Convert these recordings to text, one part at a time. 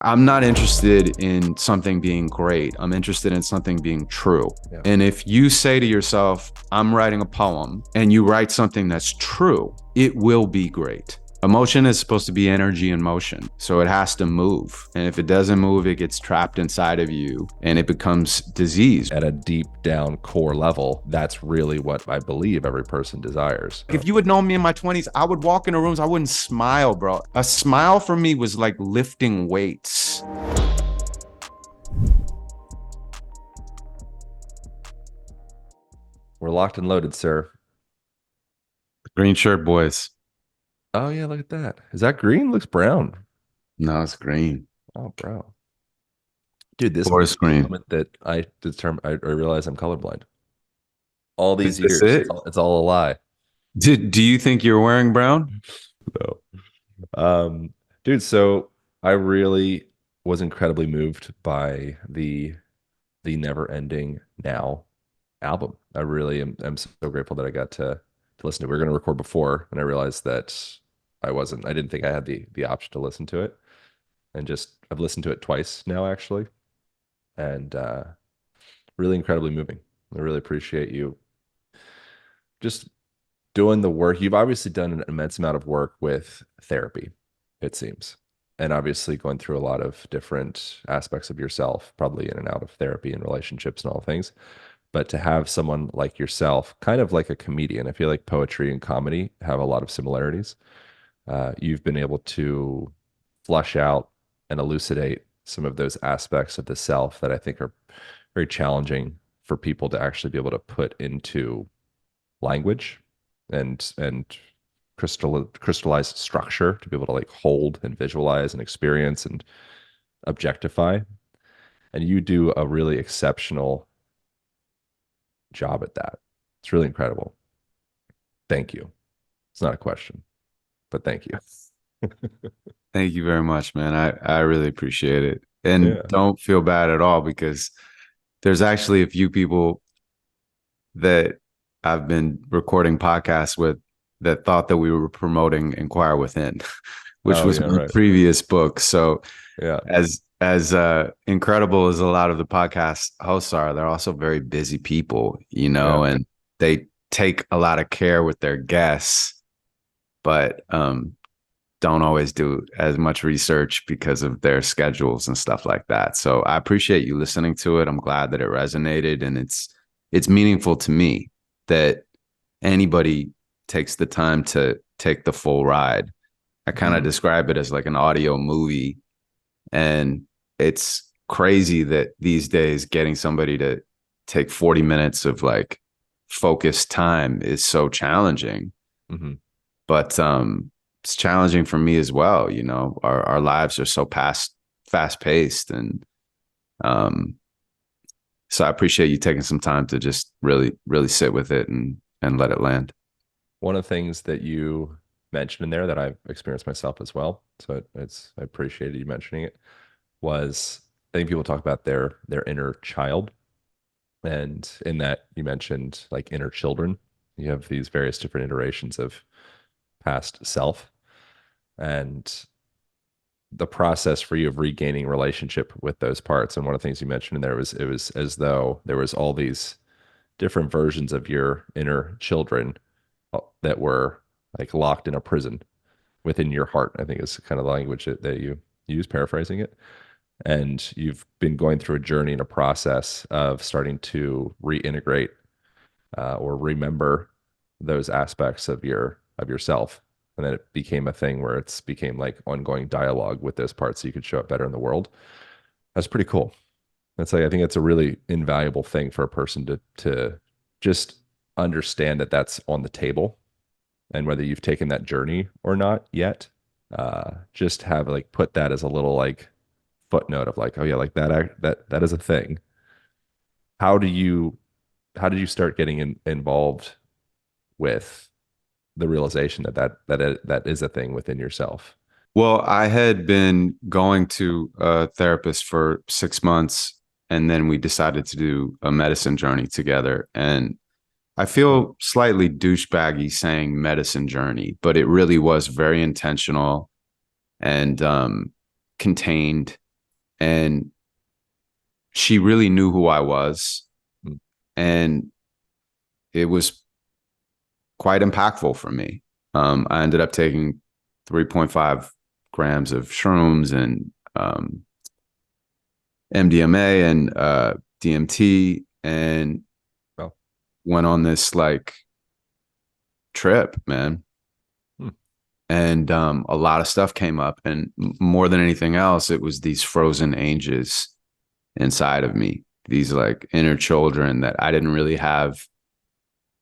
I'm not interested in something being great. I'm interested in something being true. Yeah. And if you say to yourself, I'm writing a poem, and you write something that's true, it will be great. Emotion is supposed to be energy in motion. So it has to move. And if it doesn't move, it gets trapped inside of you and it becomes disease. At a deep down core level, that's really what I believe every person desires. If you had known me in my 20s, I would walk into rooms, I wouldn't smile, bro. A smile for me was like lifting weights. We're locked and loaded, sir. Green shirt boys. Oh yeah, look at that. Is that green? Looks brown. No, it's green. Oh, bro. Dude, this might Forest be the green. moment that I realize I'm colorblind. All Is these this years, it? it's all a lie. Do you think you're wearing brown? No. Um, dude, so I really was incredibly moved by the Never Ending Now album. I really am so grateful that I got to listen to it. We were going to record before, and I realized that I didn't think I had the option to listen to it. And just I've listened to it twice now actually, and really incredibly moving. I really appreciate you just doing the work. You've obviously done an immense amount of work with therapy, it seems. And obviously going through a lot of different aspects of yourself, probably in and out of therapy and relationships and all things. But to have someone like yourself, kind of like a comedian, I feel like poetry and comedy have a lot of similarities. You've been able to flush out and elucidate some of those aspects of the self that I think are very challenging for people to actually be able to put into language and crystallized structure to be able to like hold and visualize and experience and objectify. And you do a really exceptional job at that. It's really incredible. Thank you. It's not a question, but thank you. Thank you very much, man. I really appreciate it. And Yeah. don't feel bad at all because there's actually a few people that I've been recording podcasts with that thought that we were promoting Inquire Within, which Oh was yeah, my right. previous book. So Yeah. as incredible as a lot of the podcast hosts are, they're also very busy people, Yeah. and they take a lot of care with their guests, but don't always do as much research because of their schedules and stuff like that. So I appreciate you listening to it. I'm glad that it resonated, and it's meaningful to me that anybody takes the time to take the full ride. I kind of Mhm. describe it as like an audio movie, and it's crazy that these days getting somebody to take 40 minutes of like focused time is so challenging. Mhm. But it's challenging for me as well. Our lives are so fast paced, and um, so I appreciate you taking some time to just really sit with it and let it land. One of the things that you mentioned in there that I've experienced myself as well, so I appreciated you mentioning it, was I think people talk about their inner child. And in that you mentioned like inner children. You have these various different iterations of past self. And the process for you of regaining relationship with those parts. And one of the things you mentioned in there was it was as though there was all these different versions of your inner children that were like locked in a prison within your heart. I think is kind of the language that you use, paraphrasing it. And you've been going through a journey and a process of starting to reintegrate or remember those aspects of yourself. And then it became a thing where it's became like ongoing dialogue with those parts so you could show up better in the world. That's pretty cool. That's like I think it's a really invaluable thing for a person to just understand that that's on the table, and whether you've taken that journey or not yet, just have like put that as a little like footnote of like, oh yeah, like that is a thing. How do you how did you start getting involved with the realization that is a thing within yourself? Well, I had been going to a therapist for 6 months, and then we decided to do a medicine journey together. And I feel slightly douchebaggy saying medicine journey, but it really was very intentional and contained. And she really knew who I was. Mm. And it was quite impactful for me. I ended up taking 3.5 grams of shrooms and MDMA and DMT, and Well, went on this like trip, man. hmm. And a lot of stuff came up, and more than anything else, it was these frozen ages inside of me, these like inner children that I didn't really have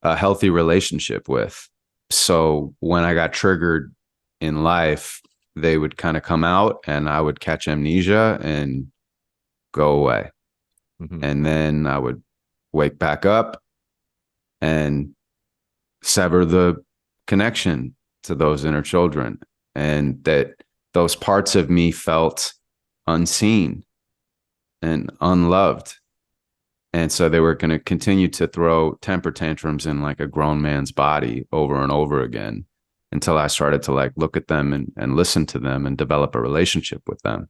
a healthy relationship with. So when I got triggered in life, they would kind of come out and I would catch amnesia and go away. Hmm. And then I would wake back up and sever the connection to those inner children. And that those parts of me felt unseen and unloved. And so they were going to continue to throw temper tantrums in like a grown man's body over and over again until I started to like look at them and listen to them and develop a relationship with them.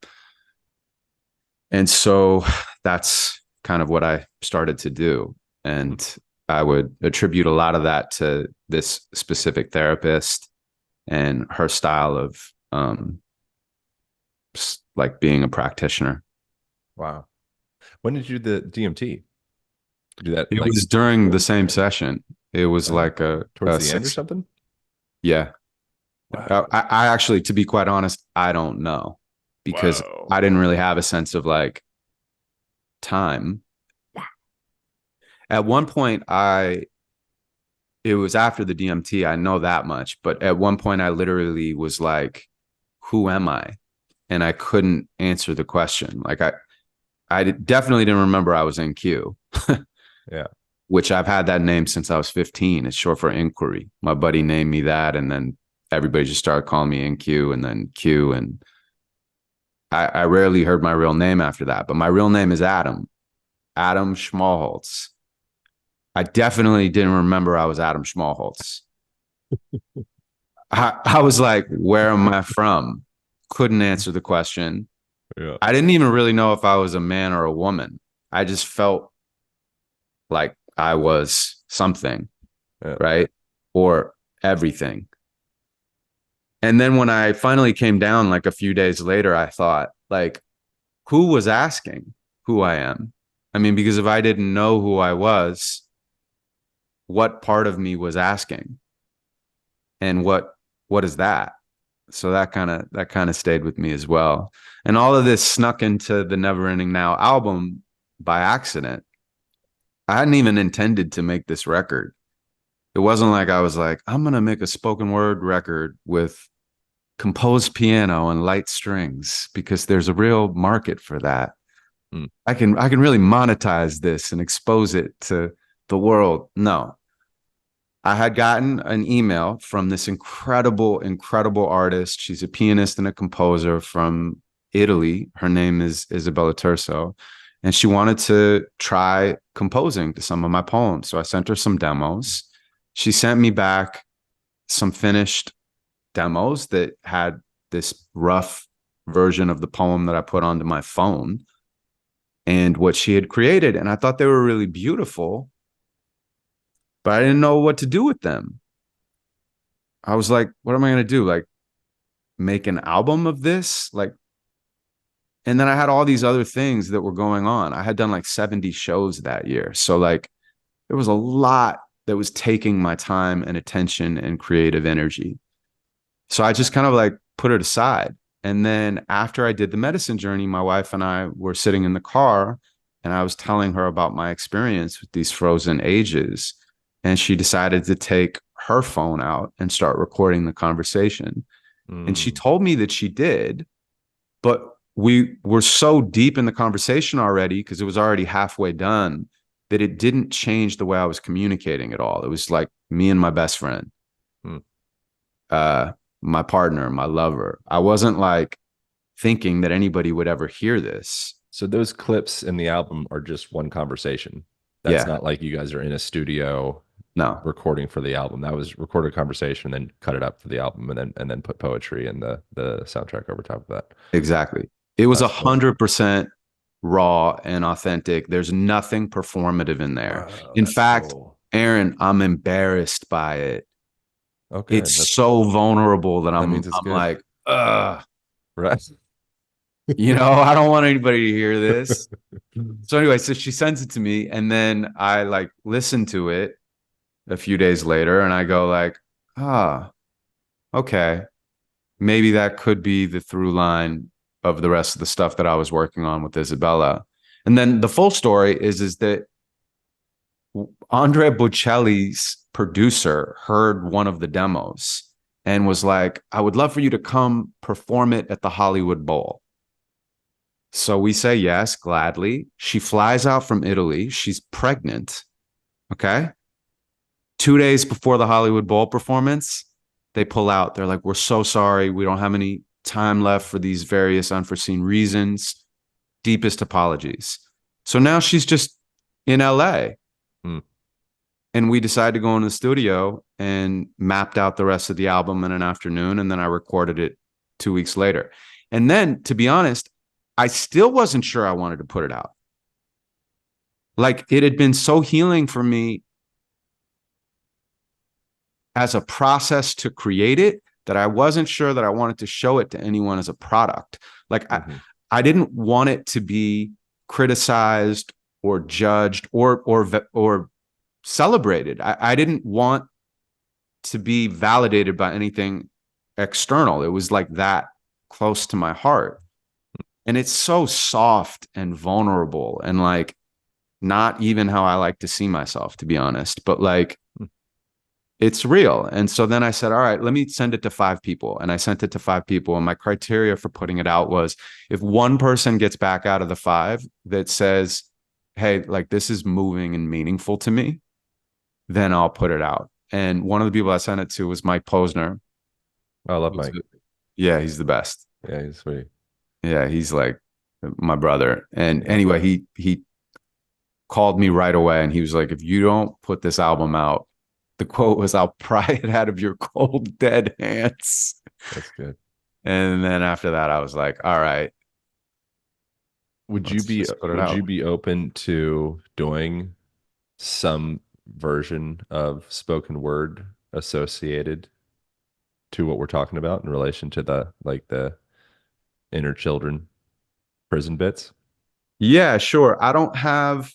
And so that's kind of what I started to do. And I would attribute a lot of that to this specific therapist and her style of like being a practitioner. Wow. When did you do the DMT? Do that It like was during the same session. It was uh, like towards a the end or six. something? Yeah. Wow. I actually, to be quite honest, I don't know because Whoa. I didn't really have a sense of like time. At one point, it was after the DMT, I know that much, but at one point, I literally was like, who am I? And I couldn't answer the question. Like, I definitely didn't remember I was in Q, Yeah. which I've had that name since I was 15. It's short for inquiry. My buddy named me that. And then everybody just started calling me NQ and then Q. And I rarely heard my real name after that, but my real name is Adam Schmalholz. I definitely didn't remember I was Adam Schmalholz. I was like, where am I from? Couldn't answer the question. Yeah. I didn't even really know if I was a man or a woman. I just felt like I was something, Yeah. right? Or everything. And then when I finally came down, like a few days later, I thought, like, who was asking who I am? I mean, because if I didn't know who I was, what part of me was asking? And what is that? So that kind of stayed with me as well. And all of this snuck into the Never Ending Now album by accident. I hadn't even intended to make this record. It wasn't like I was like, I'm gonna make a spoken word record with composed piano and light strings because there's a real market for that. Mm. I can really monetize this and expose it to the world. No. I had gotten an email from this incredible artist. She's a pianist and a composer from Italy. Her name is Isabella Turso. And she wanted to try composing to some of my poems. So I sent her some demos. She sent me back some finished demos that had this rough version of the poem that I put onto my phone and what she had created. And I thought they were really beautiful, but I didn't know what to do with them. I was like, what am I going to do? Like, make an album of this? Like, and then I had all these other things that were going on. I had done like 70 shows that year. So, like, there was a lot that was taking my time and attention and creative energy. So I just kind of like put it aside. And then after I did the medicine journey, my wife and I were sitting in the car and I was telling her about my experience with these frozen ages. And she decided to take her phone out and start recording the conversation. And she Mm. told me that she did, but we were so deep in the conversation already because it was already halfway done that it didn't change the way I was communicating at all. It was like me and my best friend. Mm. Uh, my partner, my lover. I wasn't like thinking that anybody would ever hear this. So those clips in the album are just one conversation. That's Yeah, not like you guys are in a studio no, recording for the album. That was recorded conversation, then cut it up for the album, and then put poetry and the soundtrack over top of that. exactly. It was last one? 100% raw and authentic. There's nothing performative in there. Wow, In that's fact, cool. Aaron, I'm embarrassed by it. Okay, It's so vulnerable that that I'm means it's I'm good. like, ugh, Right. I don't want anybody to hear this. So anyway, so she sends it to me, and then I like listen to it a few days later, and I go like, ah, okay, maybe that could be the through line of the rest of the stuff that I was working on with Isabella. And then the full story is that Andrea Bocelli's producer heard one of the demos and was like, I would love for you to come perform it at the Hollywood Bowl. So we say yes, gladly. She flies out from Italy. She's pregnant. Okay. 2 days before the Hollywood Bowl performance, they pull out. They're like, we're so sorry. We don't have any time left for these various unforeseen reasons. Deepest apologies. So now she's just in LA. Hmm. And we decided to go into the studio and mapped out the rest of the album in an afternoon. And then I recorded it 2 weeks later. And then, to be honest, I still wasn't sure I wanted to put it out. Like it had been so healing for me as a process to create it that I wasn't sure that I wanted to show it to anyone as a product. Like Mm-hmm. I didn't want it to be criticized or judged or celebrated. I didn't want to be validated by anything external. It was like that close to my heart. And it's so soft and vulnerable and like not even how I like to see myself, to be honest. But like it's real. And so then I said, all right, let me send it to 5 people. And I sent it to 5 people. And my criteria for putting it out was if one person gets back out of the 5 that says, hey, like this is moving and meaningful to me, then I'll put it out. And one of the people I sent it to was Mike Posner. I love Mike. Yeah, he's the best. Yeah, he's sweet. Yeah, he's like my brother. And Yeah. anyway, he called me right away and he was like, if you don't put this album out, the quote was, I'll pry it out of your cold, dead hands. That's good. And then after that, I was like, all right, Would you let's be just put it would you out. be open to doing some version of spoken word associated to what we're talking about in relation to the inner children prison bits? Yeah, sure. I don't have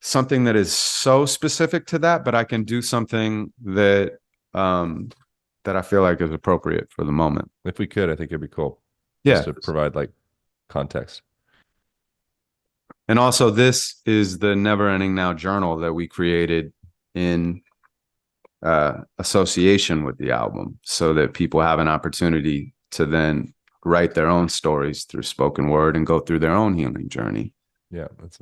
something that is so specific to that, but I can do something um that I feel like is appropriate for the moment. If we could, I think it'd be cool just Yeah. to provide like context. And also this is the Never Ending Now journal that we created in association with the album so that people have an opportunity to then write their own stories through spoken word and go through their own healing journey. Yeah, that's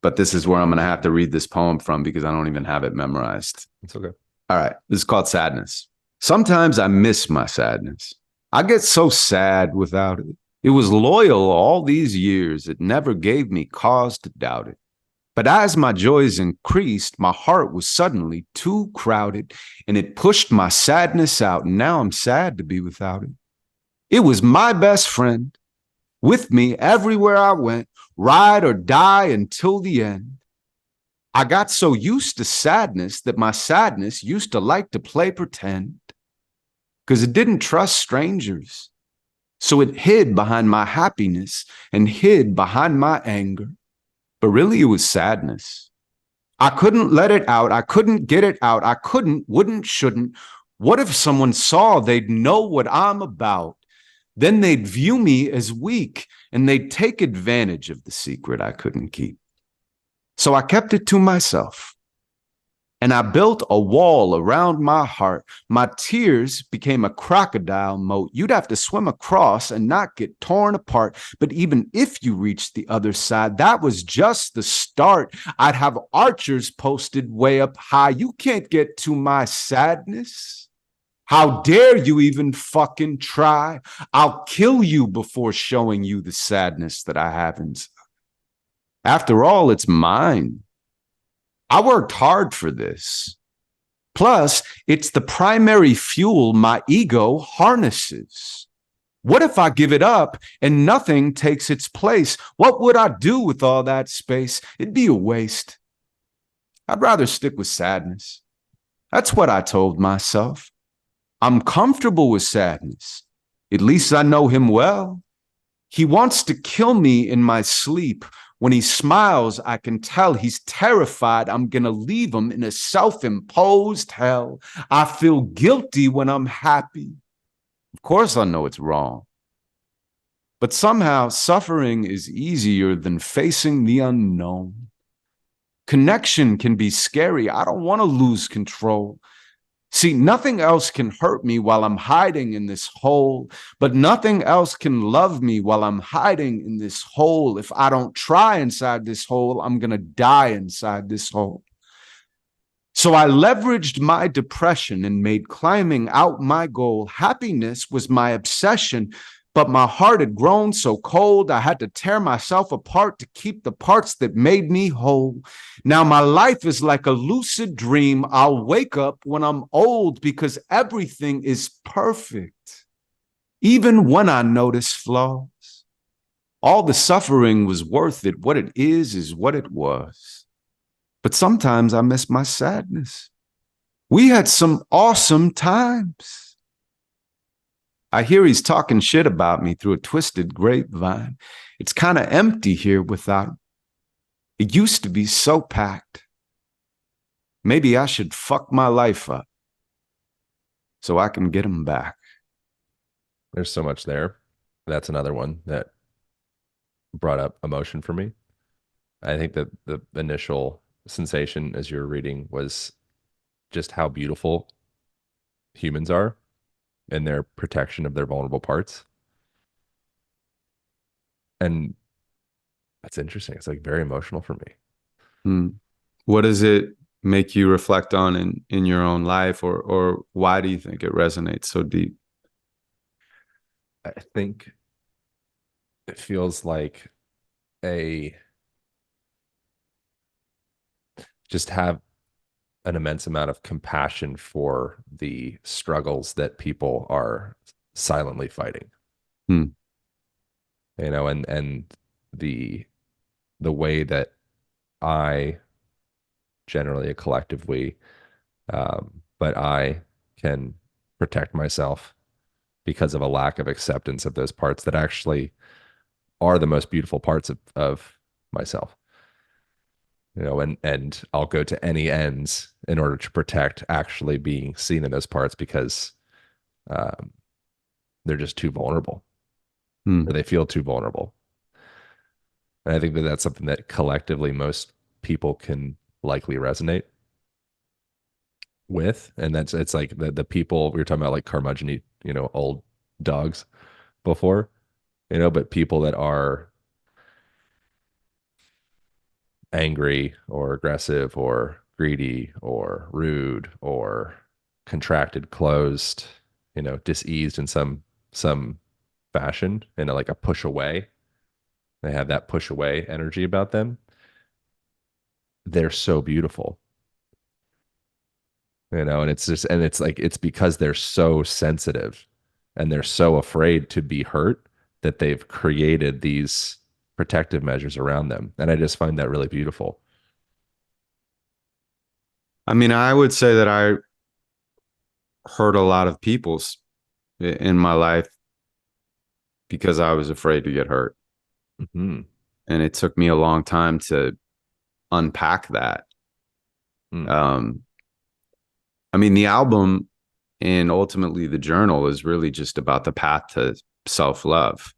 But this is where I'm going to have to read this poem from because I don't even have it memorized. it's okay. All right. This is called Sadness. Sometimes I miss my sadness. I get so sad without it. It was loyal all these years. It never gave me cause to doubt it. But as my joys increased, my heart was suddenly too crowded and it pushed my sadness out. And now I'm sad to be without it. It was my best friend with me everywhere I went, ride or die until the end. I got so used to sadness that my sadness used to like to play pretend because it didn't trust strangers. So it hid behind my happiness and hid behind my anger. But really, it was sadness. I couldn't let it out. I couldn't get it out. I couldn't, wouldn't, shouldn't. What if someone saw? They'd know what I'm about. Then they'd view me as weak and they'd take advantage of the secret I couldn't keep. So I kept it to myself. And I built a wall around my heart. My tears became a crocodile moat. You'd have to swim across and not get torn apart. But even if you reached the other side, that was just the start. I'd have archers posted way up high. You can't get to my sadness. How dare you even fucking try? I'll kill you before showing you the sadness that I have inside. After all, it's mine. I worked hard for this. Plus, it's the primary fuel my ego harnesses. What if I give it up and nothing takes its place? What would I do with all that space? It'd be a waste. I'd rather stick with sadness. That's what I told myself. I'm comfortable with sadness. At least I know him well. He wants to kill me in my sleep. When he smiles, I can tell he's terrified I'm going to leave him in a self-imposed hell. I feel guilty when I'm happy. Of course, I know it's wrong. But somehow, suffering is easier than facing the unknown. Connection can be scary. I don't want to lose control. See, nothing else can hurt me while I'm hiding in this hole, but nothing else can love me while I'm hiding in this hole. If I don't try inside this hole, I'm going to die inside this hole. So I leveraged my depression and made climbing out my goal. Happiness was my obsession, but my heart had grown so cold, I had to tear myself apart to keep the parts that made me whole. Now my life is like a lucid dream. I'll wake up when I'm old because everything is perfect, even when I notice flaws. All the suffering was worth it. What it is what it was. But sometimes I miss my sadness. We had some awesome times. I hear he's talking shit about me through a twisted grapevine. It's kind of empty here without him. It used to be so packed. Maybe I should fuck my life up so I can get him back. There's so much there. That's another one that brought up emotion for me. I think that the initial sensation as you were reading was just how beautiful humans are and their protection of their vulnerable parts. And that's interesting. It's like very emotional for me. Hmm. What does it make you reflect on in your own life, or why do you think it resonates so deep? I think it feels like a just have an immense amount of compassion for the struggles that people are silently fighting. Hmm. You know, and the the way that I generally a collective we, but I can protect myself because of a lack of acceptance of those parts that actually are the most beautiful parts of myself. You know, and I'll go to any ends in order to protect actually being seen in those parts because um, they're just too vulnerable or Hmm. they feel too vulnerable. And I think that that's something that collectively most people can likely resonate with. And that's it's like the people we were talking about, like curmudgeon, old dogs before, but people that are angry or aggressive or greedy or rude or contracted, closed, diseased in some fashion, like a push away. They have that push away energy about them. They're so beautiful, and it's just and it's like it's because they're so sensitive and they're so afraid to be hurt that they've created these protective measures around them. And I just find that really beautiful. I mean, I would say that I hurt a lot of people's in my life because I was afraid to get hurt. Hmm. And it took me a long time to unpack that. Mm. Um, I mean, the album and ultimately the journal is really just about the path to self-love.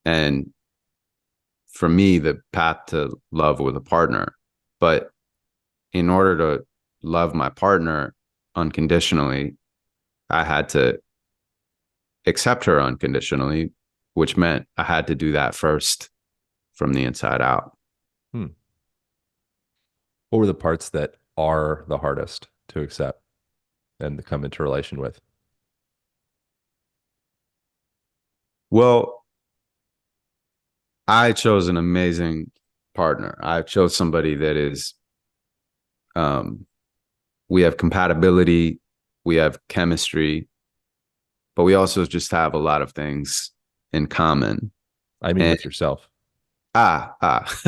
And for me, the path to love with a partner. But in order to love my partner unconditionally, I had to accept her unconditionally, which meant I had to do that first from the inside out. Hmm. What were the parts that are the hardest to accept and to come into relation with? Well, I chose an amazing partner. I chose somebody that is, um, we have compatibility, we have chemistry, but we also just have a lot of things in common. I mean, And with yourself. ah, ah.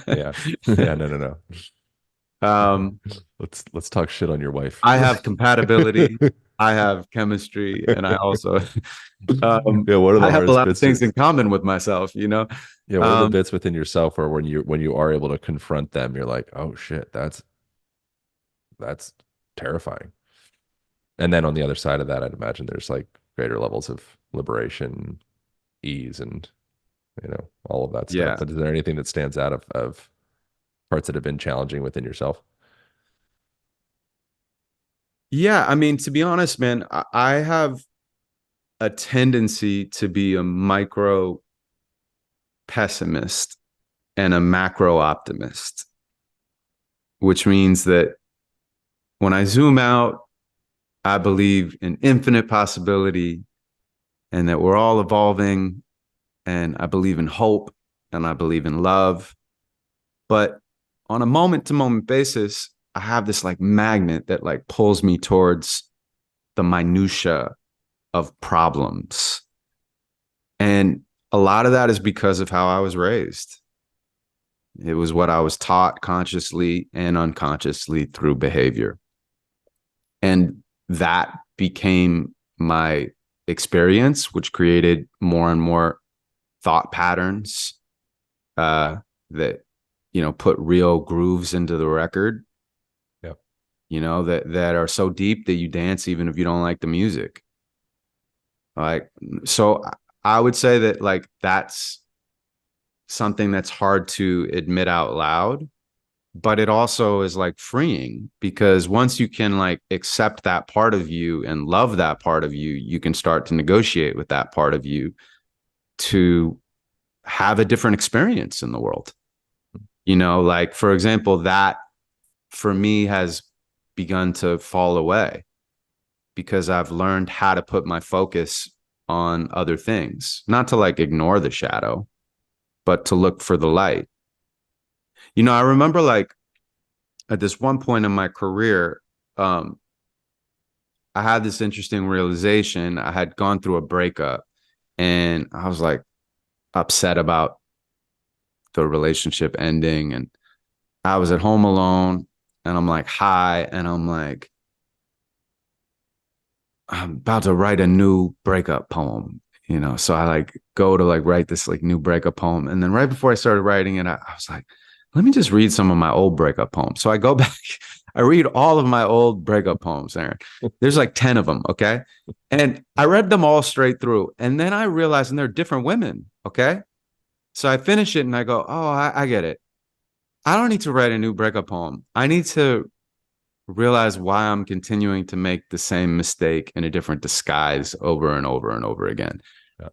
Yeah. Yeah. No, no, no. um, Let's talk shit on your wife. I have compatibility, I have chemistry, and I also Yeah. What are I the have a hardest lot of bits? things in common with myself, you know? Yeah. What are the Um, bits within yourself where when you are able to confront them, you're like, oh shit, that's terrifying. And then on the other side of that, I'd imagine there's like greater levels of liberation, ease, and all of that stuff. yeah. But is there anything that stands out of parts that have been challenging within yourself? Yeah, I mean, to be honest, man, I have a tendency to be a micro pessimist and a macro optimist, which means that when I zoom out, I believe in infinite possibility and that we're all evolving. And I believe in hope and I believe in love. But on a moment to moment basis, I have this like magnet that like pulls me towards the minutia of problems. And a lot of that is because of how I was raised. It was what I was taught consciously and unconsciously through behavior. And that became my experience, which created more and more thought patterns uh, that, put real grooves into the record, Yep. that are so deep that you dance even if you don't like the music. Like, so I would say that like that's something that's hard to admit out loud, but it also is like freeing because once you can like accept that part of you and love that part of you, you can start to negotiate with that part of you to have a different experience in the world. Like for example, that for me has begun to fall away because I've learned how to put my focus on other things, not to like ignore the shadow, but to look for the light. I remember like at this one point in my career, um, I had this interesting realization. I had gone through a breakup and I was like upset about the relationship ending. And I was at home alone and I'm like high and I'm about to write a new breakup poem, So I like go to like write this like new breakup poem. And then right before I started writing it, I was like, let me just read some of my old breakup poems. So I go back, I read all of my old breakup poems, Aaron. There's like 10 of them. Okay. And I read them all straight through. And then I realized, and they're different women. Okay. So I finish it and I go, oh, I get it. I don't need to write a new breakup poem. I need to realize why I'm continuing to make the same mistake in a different disguise over and over and over again. Yeah.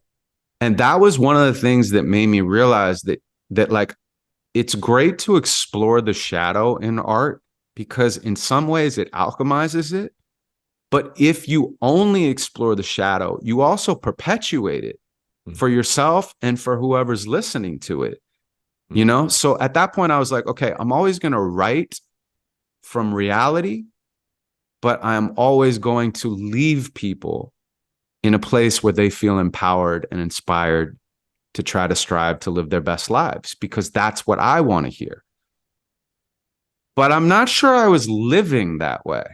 And that was one of the things that made me realize that like it's great to explore the shadow in art because in some ways it alchemizes it. But if you only explore the shadow, you also perpetuate it Mm. for yourself and for whoever's listening to it. Mm. So at that point, I was like, okay, I'm always going to write from reality, but I'm always going to leave people in a place where they feel empowered and inspired to try to strive to live their best lives because that's what I want to hear. But I'm not sure I was living that way.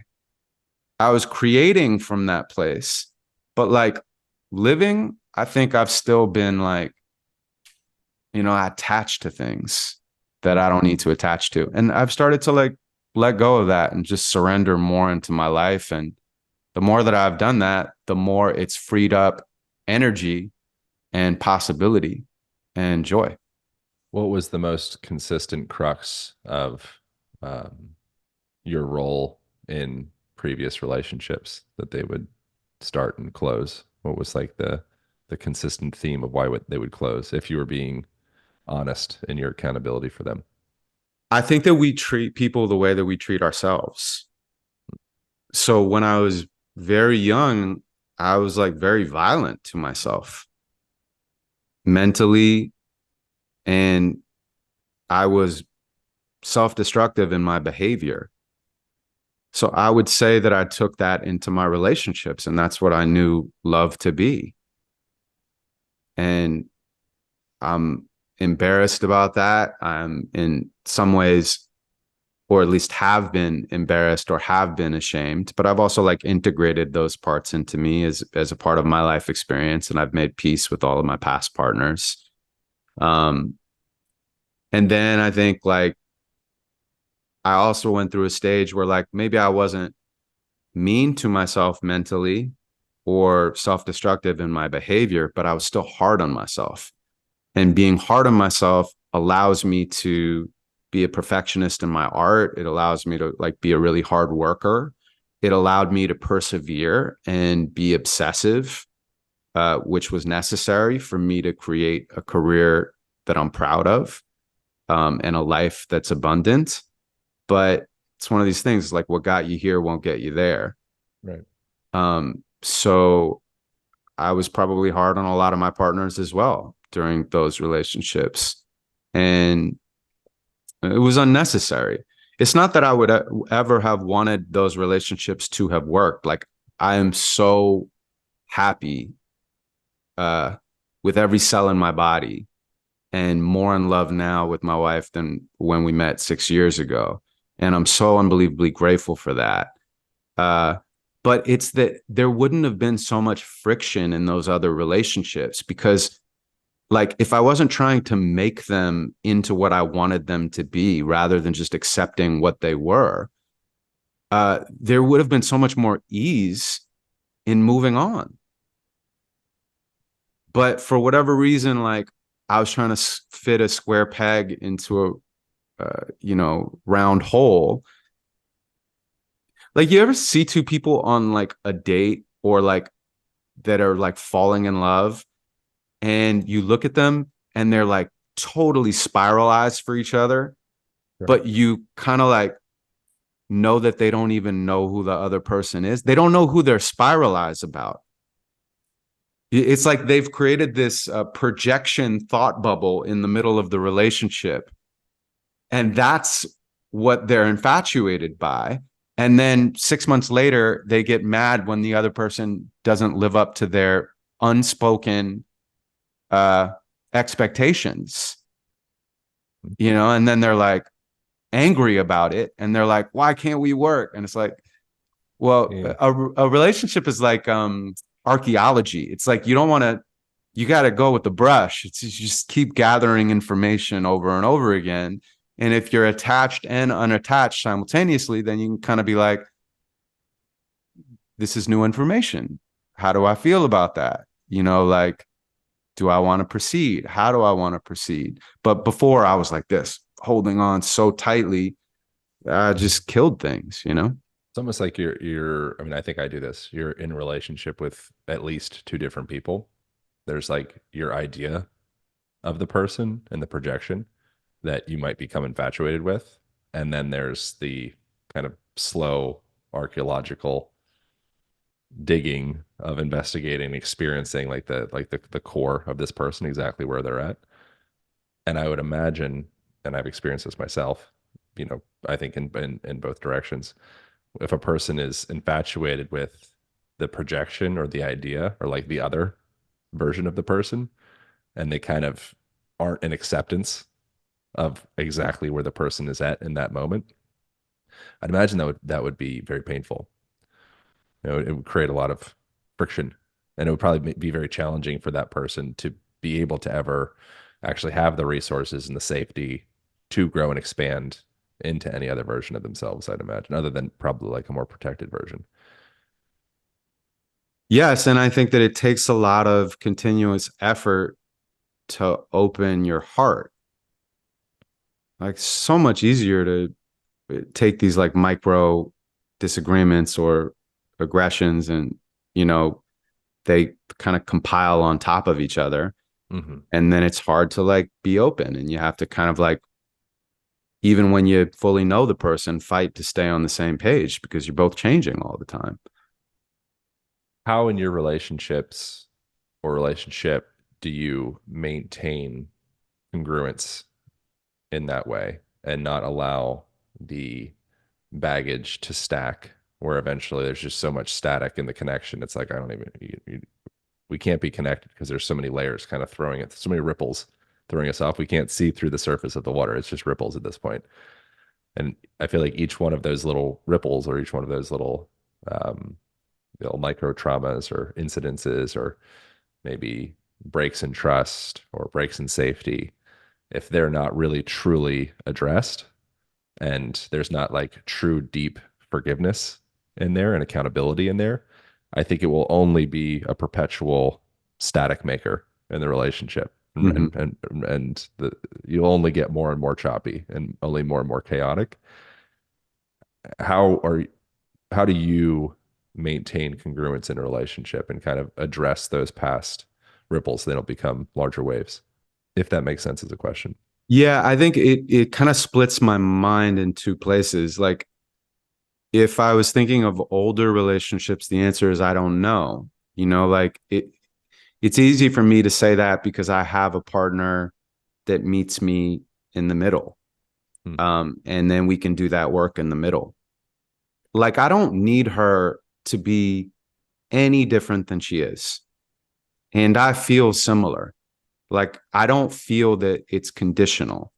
I was creating from that place, but like living, I think I've still been like, attached to things that I don't need to attach to. And I've started to like let go of that and just surrender more into my life. And the more that I've done that, the more it's freed up energy and possibility and joy. What was the most consistent crux of um, your role in previous relationships that they would start and close? What was like the consistent theme of why they would close if you were being honest in your accountability for them? I think that we treat people the way that we treat ourselves. So when I was very young, I was like very violent to myself mentally, and I was self destructive in my behavior. So I would say that I took that into my relationships, and that's what I knew love to be. And I'm embarrassed about that. I'm in some ways, or at least have been embarrassed or have been ashamed, but I've also like integrated those parts into me as a part of my life experience, and I've made peace with all of my past partners. Um, and then I think like I also went through a stage where like maybe I wasn't mean to myself mentally or self-destructive in my behavior, but I was still hard on myself. And being hard on myself allows me to be a perfectionist in my art. It allows me to like be a really hard worker. It allowed me to persevere and be obsessive, which was necessary for me to create a career that I'm proud of, and a life that's abundant. But it's one of these things like what got you here won't get you there. Right. So I was probably hard on a lot of my partners as well during those relationships. And it was unnecessary. It's not that I would ever have wanted those relationships to have worked. Like I am so happy uh, with every cell in my body and more in love now with my wife than when we met 6 years ago. And I'm so unbelievably grateful for that. Uh, but it's that there wouldn't have been so much friction in those other relationships because like if I wasn't trying to make them into what I wanted them to be rather than just accepting what they were, there would have been so much more ease in moving on. But for whatever reason, like I was trying to fit a square peg into round hole. Like you ever see two people on like a date or like that are like falling in love and you look at them and they're like totally spiralized for each other, Right. but you kind of like know that they don't even know who the other person is. They don't know who they're spiralized about. It's like they've created this projection thought bubble in the middle of the relationship. And that's what they're infatuated by. And then 6 months later, they get mad when the other person doesn't live up to their unspoken uh, expectations, and then they're like angry about it. And they're like, why can't we work? And it's like, well, Yeah. a relationship is like archaeology. It's like you don't want to, you got to go with the brush. It's you just keep gathering information over and over again. And if you're attached and unattached simultaneously, then you can kind of be like, this is new information. How do I feel about that? Like, do I want to proceed? How do I want to proceed? But before I was like this, holding on so tightly, I just killed things. It's almost like I mean, I think I do this. You're in a relationship with at least two different people. There's like your idea of the person and the projection that you might become infatuated with. And then there's the kind of slow archaeological digging of investigating, experiencing like the core of this person, exactly where they're at. And I would imagine, and I've experienced this myself, I think in both directions. If a person is infatuated with the projection or the idea or like the other version of the person, and they kind of aren't in acceptance of exactly where the person is at in that moment, I'd imagine that would be very painful. It would create a lot of friction, and it would probably be very challenging for that person to be able to ever actually have the resources and the safety to grow and expand into any other version of themselves, I'd imagine, other than probably like a more protected version. Yes, and I think that it takes a lot of continuous effort to open your heart. Like so much easier to take these like micro disagreements or aggressions and you know they kind of compile on top of each other, Hmm. and then it's hard to like be open, and you have to kind of like even when you fully know the person fight to stay on the same page because you're both changing all the time. How in your relationships or relationship do you maintain congruence in that way and not allow the baggage to stack, where eventually there's just so much static in the connection. It's like, I don't even, we can't be connected because there's so many layers kind of throwing it, so many ripples throwing us off. We can't see through the surface of the water. It's just ripples at this point. And I feel like each one of those little ripples, or each one of those um, little micro traumas or incidences, or maybe breaks in trust or breaks in safety, if they're not really truly addressed, and there's not like true deep forgiveness in there and accountability in there, I think it will only be a perpetual static maker in the relationship. Mm-hmm. And you'll only get more and more choppy and only more and more chaotic. How are how do you maintain congruence in a relationship and kind of address those past ripples so they don't become larger waves? If that makes sense as a question. Yeah, I think it kind of splits my mind in two places. Like if I was thinking of older relationships, the answer is I don't know. Like it's easy for me to say that because I have a partner that meets me in the middle. Hmm. And then we can do that work in the middle. Like I don't need her to be any different than she is. And I feel similar. Like I don't feel that it's conditional.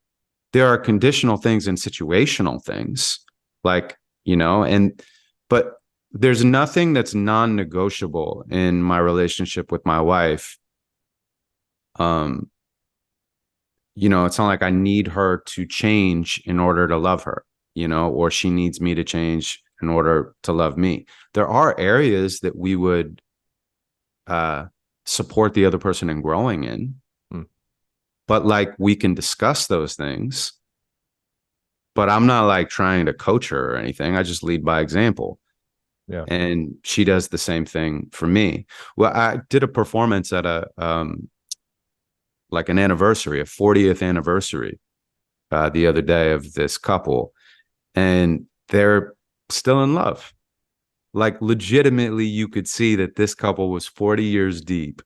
There are conditional things and situational things, like, and but there's nothing that's non-negotiable in my relationship with my wife. Um, it's not like I need her to change in order to love her, or she needs me to change in order to love me. There are areas that we would uh support the other person in growing in, Hmm. but like we can discuss those things, but I'm not like trying to coach her or anything. I just lead by example. Yeah. And she does the same thing for me. Well, I did a performance at a like an anniversary, a 40th anniversary, the other day of this couple, and they're still in love. Like legitimately, you could see that this couple was 40 years deep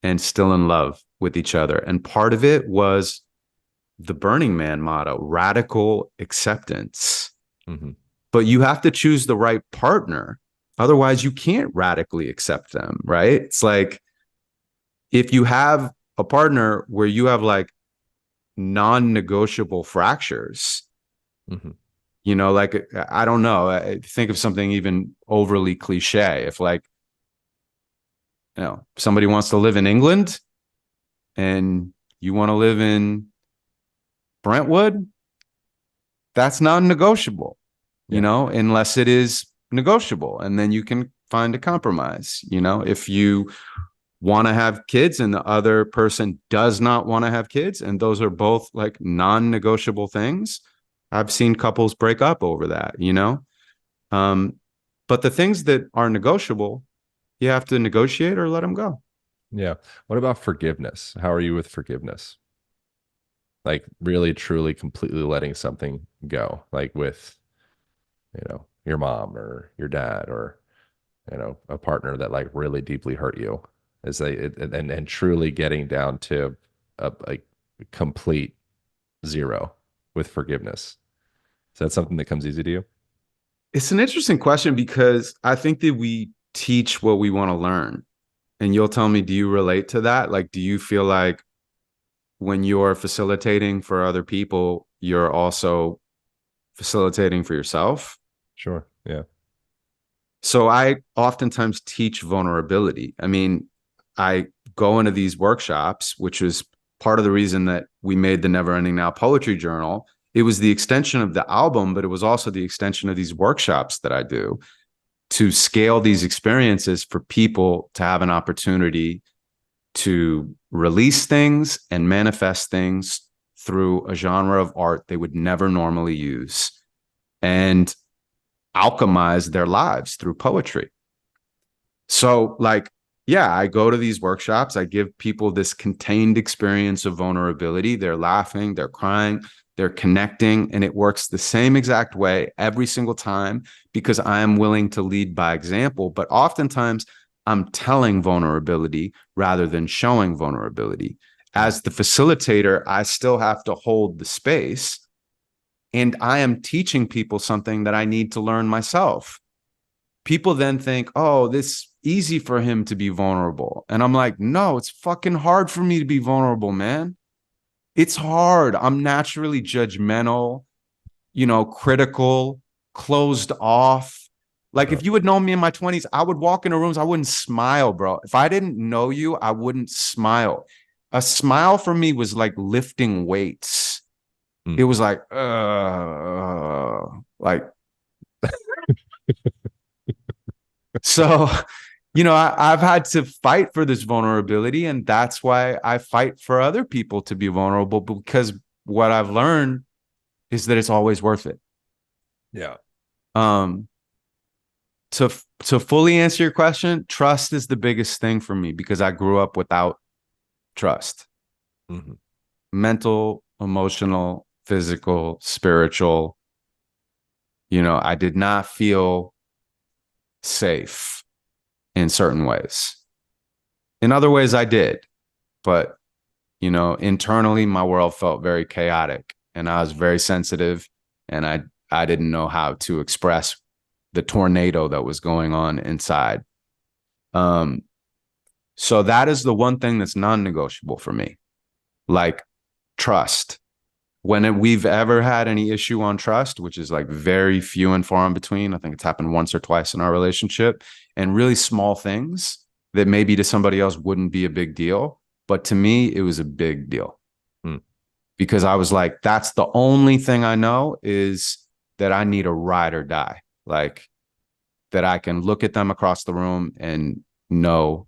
and still in love with each other. And part of it was the Burning Man motto, radical acceptance. Hmm. But you have to choose the right partner. Otherwise, you can't radically accept them, right? It's like if you have a partner where you have like non-negotiable fractures, Hmm. like I don't know, I think of something even overly cliche. If like, somebody wants to live in England and you want to live in Brentwood, that's non-negotiable, Yeah. unless it is negotiable. And then you can find a compromise. If you want to have kids and the other person does not want to have kids, and those are both like non-negotiable things, I've seen couples break up over that. Um, but the things that are negotiable, you have to negotiate or let them go. Yeah. What about forgiveness? How are you with forgiveness? Like really, truly, completely letting something go, like with, your mom or your dad, or, a partner that like really deeply hurt you, is and truly getting down to a complete zero with forgiveness. Is that something that comes easy to you? It's an interesting question because I think that we teach what we want to learn. And you'll tell me, do you relate to that? Like, do you feel like when you're facilitating for other people, you're also facilitating for yourself? Sure. Yeah. So I oftentimes teach vulnerability. I mean, I go into these workshops, which is part of the reason that we made the Never Ending Now Poetry Journal. It was the extension of the album, but it was also the extension of these workshops that I do to scale these experiences for people to have an opportunity to release things and manifest things through a genre of art they would never normally use and alchemize their lives through poetry. So, like, yeah, I go to these workshops, I give people this contained experience of vulnerability. They're laughing, they're crying, they're connecting, and it works the same exact way every single time because I am willing to lead by example. But oftentimes, I'm telling vulnerability rather than showing vulnerability. Mm. As the facilitator, I still have to hold the space, and I am teaching people something that I need to learn myself. People then think, oh, this easy for him to be vulnerable. And I'm like, no, it's fucking hard for me to be vulnerable, man. It's hard. I'm naturally judgmental, critical, closed off. Like Yeah. if you had known me in my 20s, I would walk into rooms, I wouldn't smile, bro. If I didn't know you, I wouldn't smile. A smile for me was like lifting weights. It Mm. was like so, I've had to fight for this vulnerability, and that's why I fight for other people to be vulnerable, because what I've learned is that it's always worth it. Yeah. Um, to to fully answer your question, trust is the biggest thing for me because I grew up without trust. Hmm. Mental, emotional, physical, spiritual. I did not feel safe in certain ways. In other ways, I did, but internally, my world felt very chaotic, and I was very sensitive, and I didn't know how to express the tornado that was going on inside. Um, So that is the one thing that's non-negotiable for me, like trust. We've ever had any issue on trust, which is like very few and far in between, I think it's happened once or twice in our relationship, and really small things that maybe to somebody else wouldn't be a big deal. But to me, it was a big deal Mm. because I was like, that's the only thing I know is that I need a ride or die. Like that I can look at them across the room and know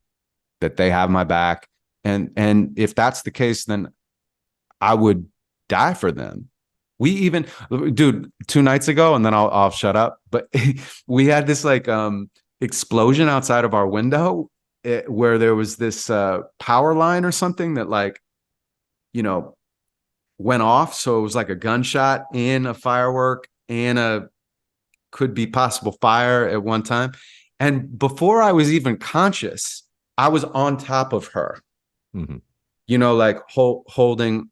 that they have my back. And if that's the case, then I would die for them. We even, dude, 2 nights ago, and then I'll shut up. But we had this like explosion outside of our window, where there was this power line or something that like you know went off. So it was like a gunshot and a firework and a could be possible fire at one time. And before I was even conscious, I was on top of her, Hmm. like holding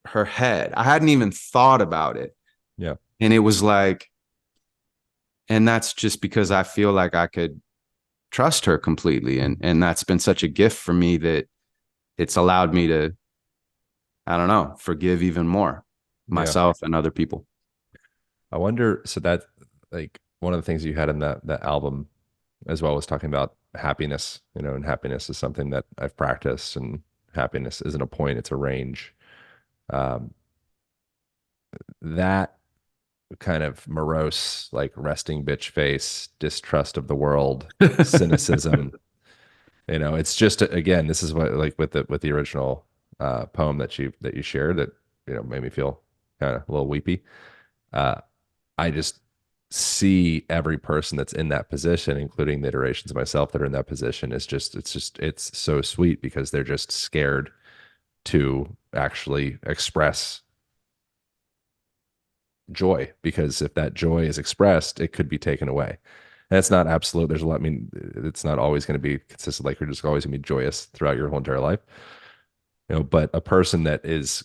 her head. I hadn't even thought about it. Yeah. And it was like, and that's just because I feel like I could trust her completely. And that's been such a gift for me that it's allowed me to, I don't know, forgive even more Yeah. myself and other people. I wonder, so that like one of the things you had in that album as well was talking about happiness, and happiness is something that I've practiced, and happiness isn't a point, it's a range. Um, that kind of morose, like resting bitch face, distrust of the world, cynicism, it's just again, this is what like with the original poem that you shared that made me feel kind of a little weepy. Uh, I just see every person that's in that position, including the iterations of myself that are in that position, it's so sweet because they're just scared to actually express joy, because if that joy is expressed, it could be taken away. And it's not absolute. There's a lot. I mean, it's not always going to be consistent. Like you're just always going to be joyous throughout your whole entire life. But a person that is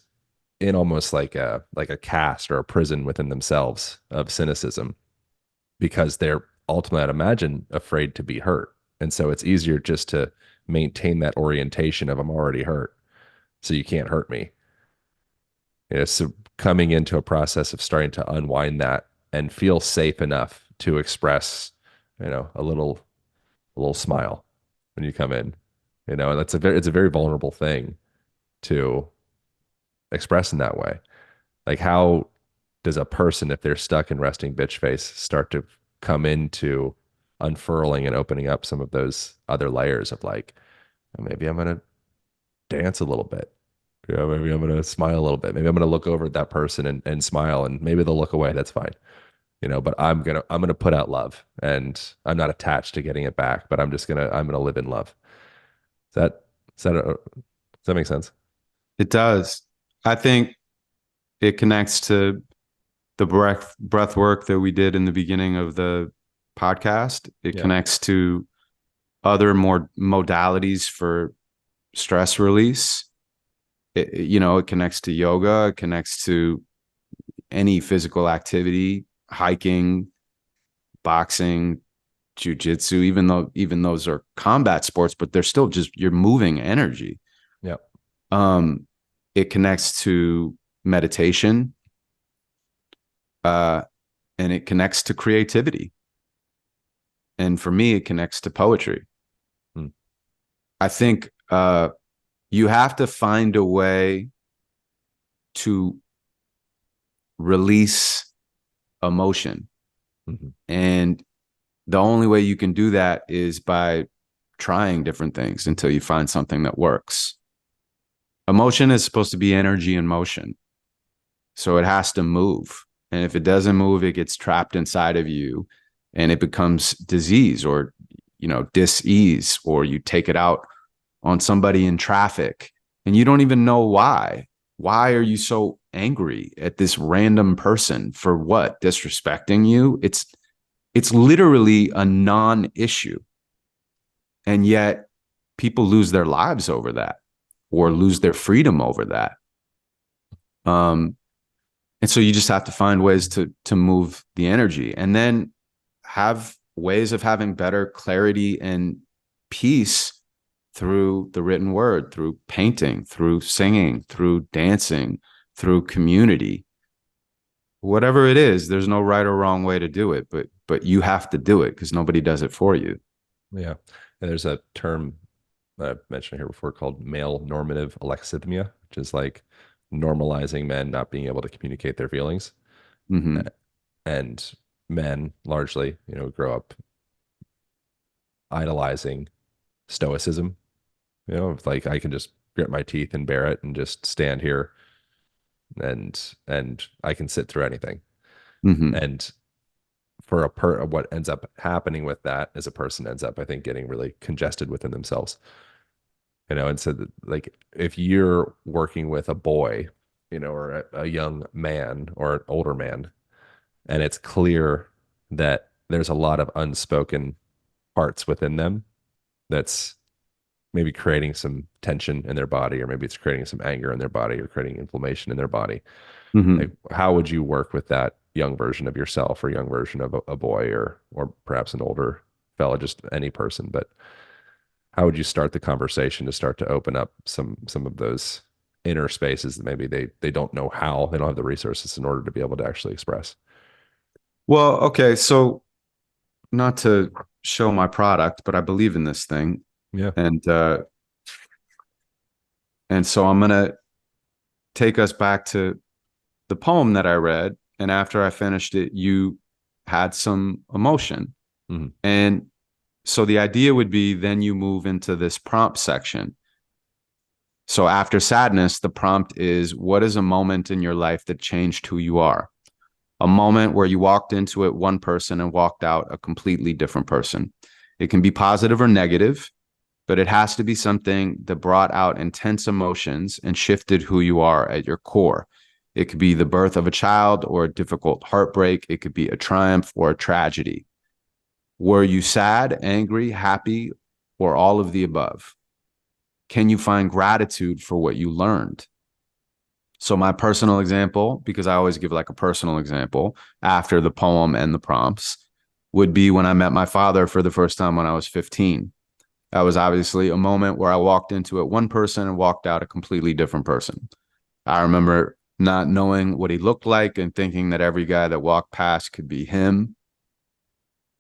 in almost like a cast or a prison within themselves of cynicism, because they're ultimately, I'd imagine, afraid to be hurt. And so it's easier just to maintain that orientation of I'm already hurt, so you can't hurt me. So coming into a process of starting to unwind that and feel safe enough to express, a little smile when you come in, and it's a very vulnerable thing to express in that way. Like how does a person, if they're stuck in resting bitch face, start to come into unfurling and opening up some of those other layers of like, "Oh, maybe I'm gonna dance a little bit. Maybe I'm gonna smile a little bit. Maybe I'm gonna look over at that person and smile, and maybe they'll look away. That's fine. But I'm gonna put out love, and I'm not attached to getting it back, but I'm gonna live in love. Is that does that make sense? It does. I think it connects to the breath work that we did in the beginning of the podcast. It Yeah. connects to other more modalities for stress release. It connects to yoga. It connects to any physical activity, hiking, boxing, jujitsu, even those are combat sports, but they're still just you're moving energy. Yeah. Um, it connects to meditation, uh, and it connects to creativity. And for me, it connects to poetry. Mm. I think you have to find a way to release emotion. Mm-hmm. And the only way you can do that is by trying different things until you find something that works. Emotion is supposed to be energy in motion. So it has to move. And if it doesn't move, it gets trapped inside of you and it becomes disease or, dis-ease, or you take it out on somebody in traffic and you don't even know why. Why are you so angry at this random person for what? Disrespecting you? It's literally a non-issue. And yet people lose their lives over that or lose their freedom over that. Um, and so you just have to find ways to move the energy and then have ways of having better clarity and peace through the written word, through painting, through singing, through dancing, through community. Whatever it is, there's no right or wrong way to do it, but you have to do it because nobody does it for you. Yeah. And there's a term that I've mentioned here before called male normative alexithymia, which is like normalizing men not being able to communicate their feelings. Mm-hmm. And men largely, grow up idolizing stoicism. Like I can just grit my teeth and bear it and just stand here and I can sit through anything. Mm-hmm. And for what ends up happening with that is a person ends up, I think, getting really congested within themselves. And so like if you're working with a boy, or a young man or an older man, and it's clear that there's a lot of unspoken parts within them that's maybe creating some tension in their body, or maybe it's creating some anger in their body or creating inflammation in their body. Mm-hmm. Like, how would you work with that young version of yourself or young version of a boy or perhaps an older fella, just any person? But how would you start the conversation to start to open up some of those inner spaces that maybe they don't know how, they don't have the resources in order to be able to actually express? Well, okay, so not to show my product, but I believe in this thing. Yeah. And so I'm gonna take us back to the poem that I read. And after I finished it, you had some emotion. Hmm. And so the idea would be then you move into this prompt section. So after sadness, the prompt is, what is a moment in your life that changed who you are? A moment where you walked into it one person and walked out a completely different person. It can be positive or negative, but it has to be something that brought out intense emotions and shifted who you are at your core. It could be the birth of a child or a difficult heartbreak. It could be a triumph or a tragedy. Were you sad, angry, happy, or all of the above? Can you find gratitude for what you learned? So, my personal example, because I always give like a personal example after the poem and the prompts, would be when I met my father for the first time when I was 15. That was obviously a moment where I walked into it one person and walked out a completely different person. I remember not knowing what he looked like and thinking that every guy that walked past could be him.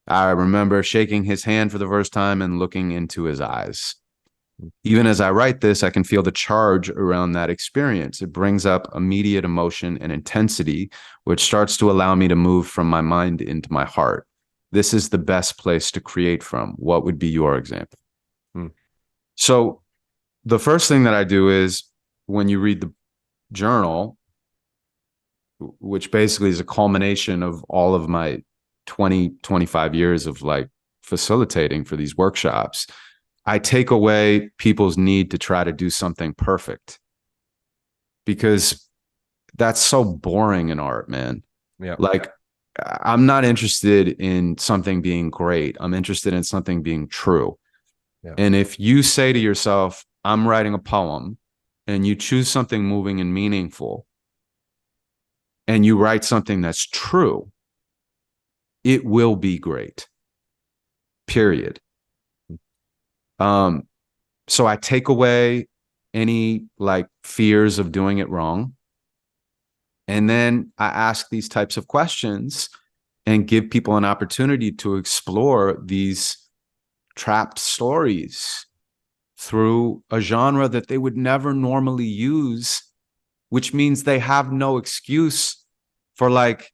I remember shaking his hand for the first time and looking into his eyes. Even as I write this, I can feel the charge around that experience. It brings up immediate emotion and intensity, which starts to allow me to move from my mind into my heart. This is the best place to create from. What would be your example? Mm. So, the first thing that I do is when you read the journal, which basically is a culmination of all of my 25 years of like facilitating for these workshops, I take away people's need to try to do something perfect because that's so boring in art, man. Yeah. Like, I'm not interested in something being great. I'm interested in something being true. Yeah. And if you say to yourself, I'm writing a poem, and you choose something moving and meaningful, and you write something that's true, it will be great. Period. Um, so I take away any like fears of doing it wrong. And then I ask these types of questions and give people an opportunity to explore these trapped stories through a genre that they would never normally use, which means they have no excuse for like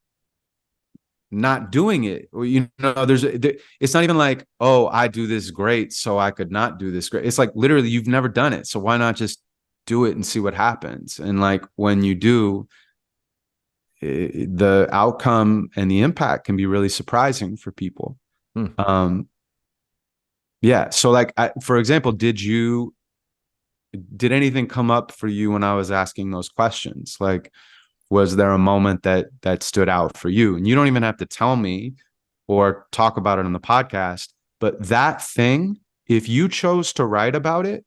not doing it. Or, it's not even like, oh, I do this great, so I could not do this great. It's like literally you've never done it. So why not just do it and see what happens? And like when you do, the outcome and the impact can be really surprising for people. Hmm. Yeah. So like, for example, did anything come up for you when I was asking those questions? Like, was there a moment that stood out for you? And you don't even have to tell me or talk about it on the podcast, but that thing, if you chose to write about it,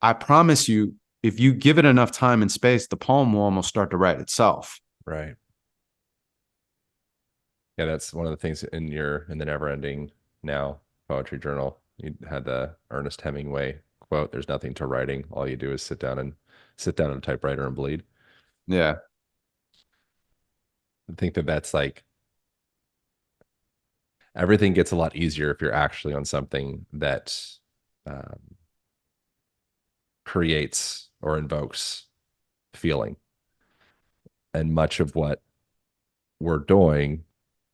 I promise you, if you give it enough time and space, the poem will almost start to write itself. Right. Yeah, that's one of the things in the Never Ending Now poetry journal. You had the Ernest Hemingway quote, "There's nothing to writing. All you do is sit down at a typewriter and bleed." Yeah. I think that that's like everything gets a lot easier if you're actually on something that um, creates or invokes feeling. And much of what we're doing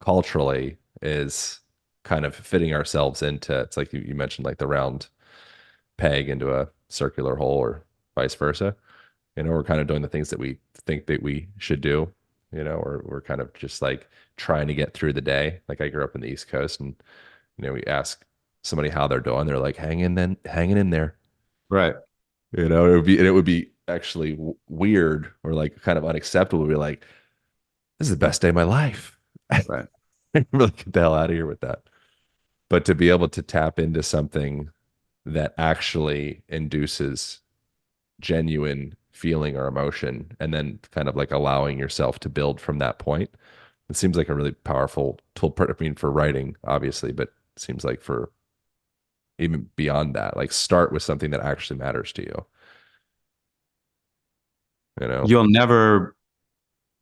culturally is kind of fitting ourselves into, it's like you mentioned, like the round peg into a circular hole or vice versa. We're kind of doing the things that we think that we should do, or we're kind of just like trying to get through the day. Like I grew up in the East Coast, and we ask somebody how they're doing, they're like hanging in there. Right. It would be actually weird or like kind of unacceptable to be like, this is the best day of my life. Right. Really get the hell out of here with that. But to be able to tap into something that actually induces genuine feeling or emotion and then kind of like allowing yourself to build from that point, it seems like a really powerful tool. I mean, for writing, obviously, but it seems like for even beyond that, like start with something that actually matters to you, you know? You'll never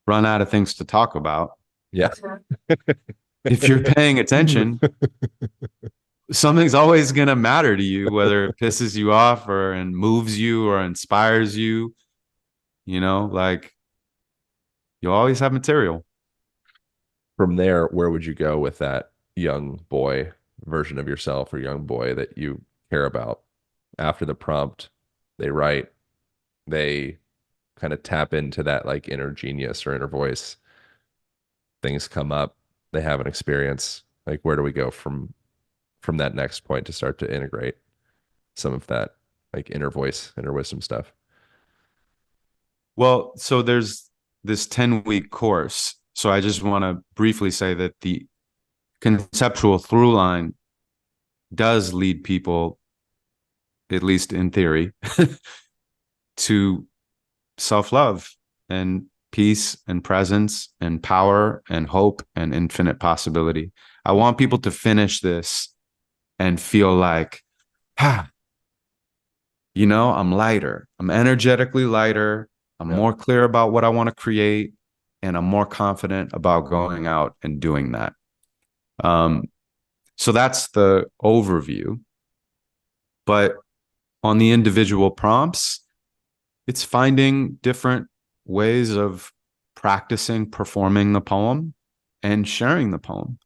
run out of things to talk about. Yeah. If you're paying attention, something's always going to matter to you, whether it pisses you off or and moves you or inspires you, like you'll always have material. From there, where would you go with that young boy version of yourself or young boy that you care about? After the prompt, they write, they kind of tap into that like inner genius or inner voice. Things come up, they have an experience. Like where do we go from that next point to start to integrate some of that like inner voice, inner wisdom stuff? Well, so there's this 10-week course. So I just want to briefly say that the conceptual through line does lead people, at least in theory, to self love and peace and presence and power and hope and infinite possibility. I want people to finish this and feel like, ah, I'm lighter. I'm energetically lighter. I'm Yeah. more clear about what I want to create. And I'm more confident about going out and doing that. Um, so that's the overview. But on the individual prompts, it's finding different ways of practicing performing the poem and sharing the poem.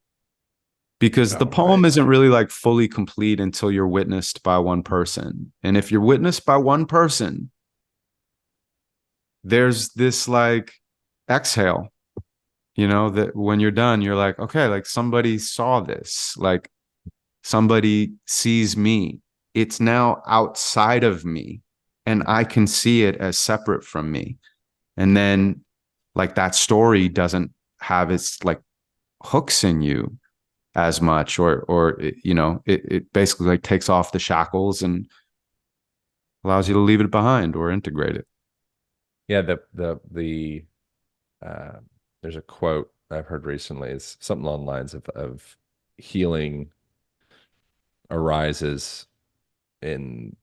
Because the Oh, poem isn't really like fully complete until you're witnessed by one person. And if you're witnessed by one person, there's this like exhale, that when you're done, you're like, okay, like somebody saw this, like somebody sees me. It's now outside of me and I can see it as separate from me. And then like that story doesn't have its like hooks in you as much or it basically like takes off the shackles and allows you to leave it behind or integrate it. Yeah, the There's a quote I've heard recently. It's something along the lines of healing arises in,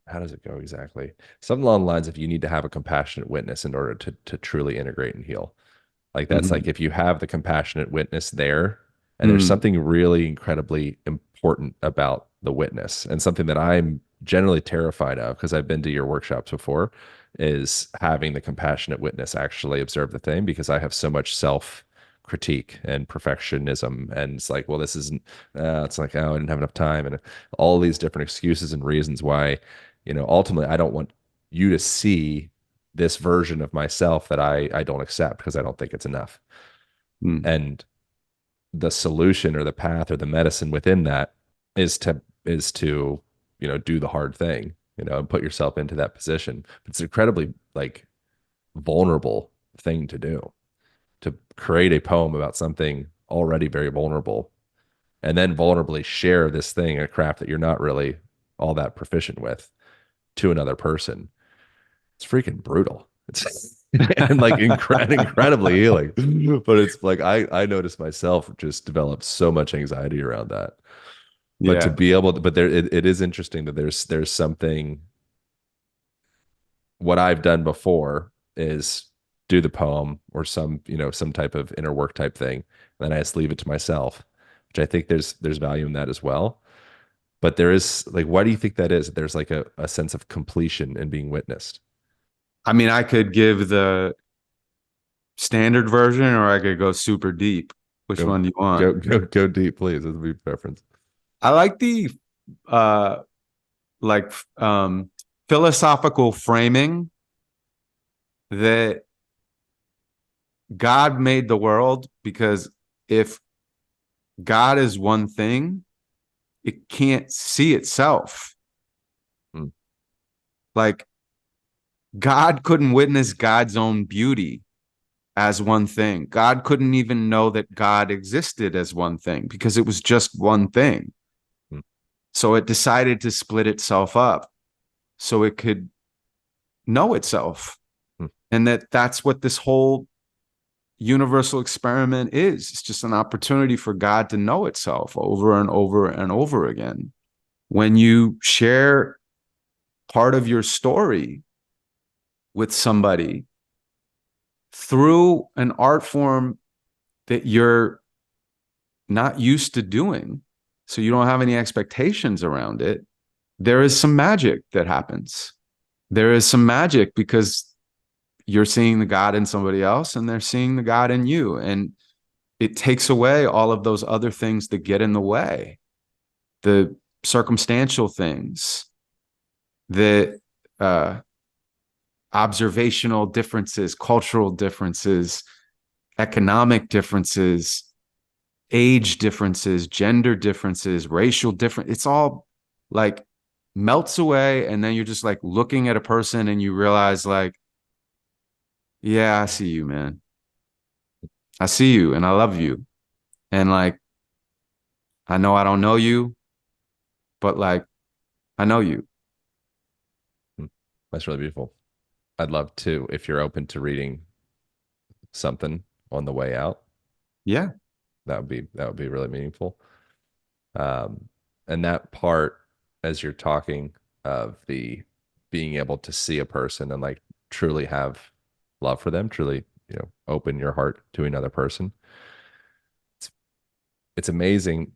how does it go exactly? Something along the lines of you need to have a compassionate witness in order to truly integrate and heal. Like that's like Mm, if you have the compassionate witness there, and there's mm, something really incredibly important about the witness, and something that I'm generally terrified of because I've been to your workshops before, is having the compassionate witness actually observe the thing because I have so much self critique and perfectionism, and it's like, well, this isn't, it's like, oh, I didn't have enough time, and all these different excuses and reasons why, ultimately I don't want you to see this version of myself that I don't accept because I don't think it's enough. mm. And the solution or the path or the medicine within that is to do the hard thing, and put yourself into that position. It's incredibly like vulnerable thing to do, to create a poem about something already very vulnerable and then vulnerably share this thing, a craft that you're not really all that proficient with, to another person. It's freaking brutal. It's and like incredibly healing. But it's like I noticed myself just develop so much anxiety around that. But to Yeah. be able to, but it is interesting that there's something, what I've done before is do the poem or some type of inner work type thing. And then I just leave it to myself, which I think there's value in that as well. But there is like, why do you think that is? There's like a sense of completion in being witnessed. I mean, I could give the standard version or I could go super deep. Which Go one do you want? go deep, please. This would be preference. I like the uh like philosophical framing that God made the world because if God is one thing, it can't see itself. Mm, Like God couldn't witness God's own beauty as one thing. God couldn't even know that God existed as one thing because it was just one thing. mm, So it decided to split itself up so it could know itself. mm, And that's what this whole universal experiment is. It's just an opportunity for God to know itself over and over and over again. When you share part of your story with somebody through an art form that you're not used to doing, so you don't have any expectations around it, there is some magic that happens. There is some magic because you're seeing the God in somebody else and they're seeing the God in you. And it takes away all of those other things that get in the way, the circumstantial things, the observational differences, cultural differences, economic differences, age differences, gender differences, racial difference. It's all like melts away. And then you're just like looking at a person and you realize, like, yeah, I see you, man. I see you and I love you. And like, I know I don't know you, but like, I know you. mm. That's really beautiful. I'd love to, if you're open to reading something on the way out, Yeah. that would be really meaningful. Um, and that part, as you're talking of the being able to see a person and like truly have love for them, truly, open your heart to another person. It's it's amazing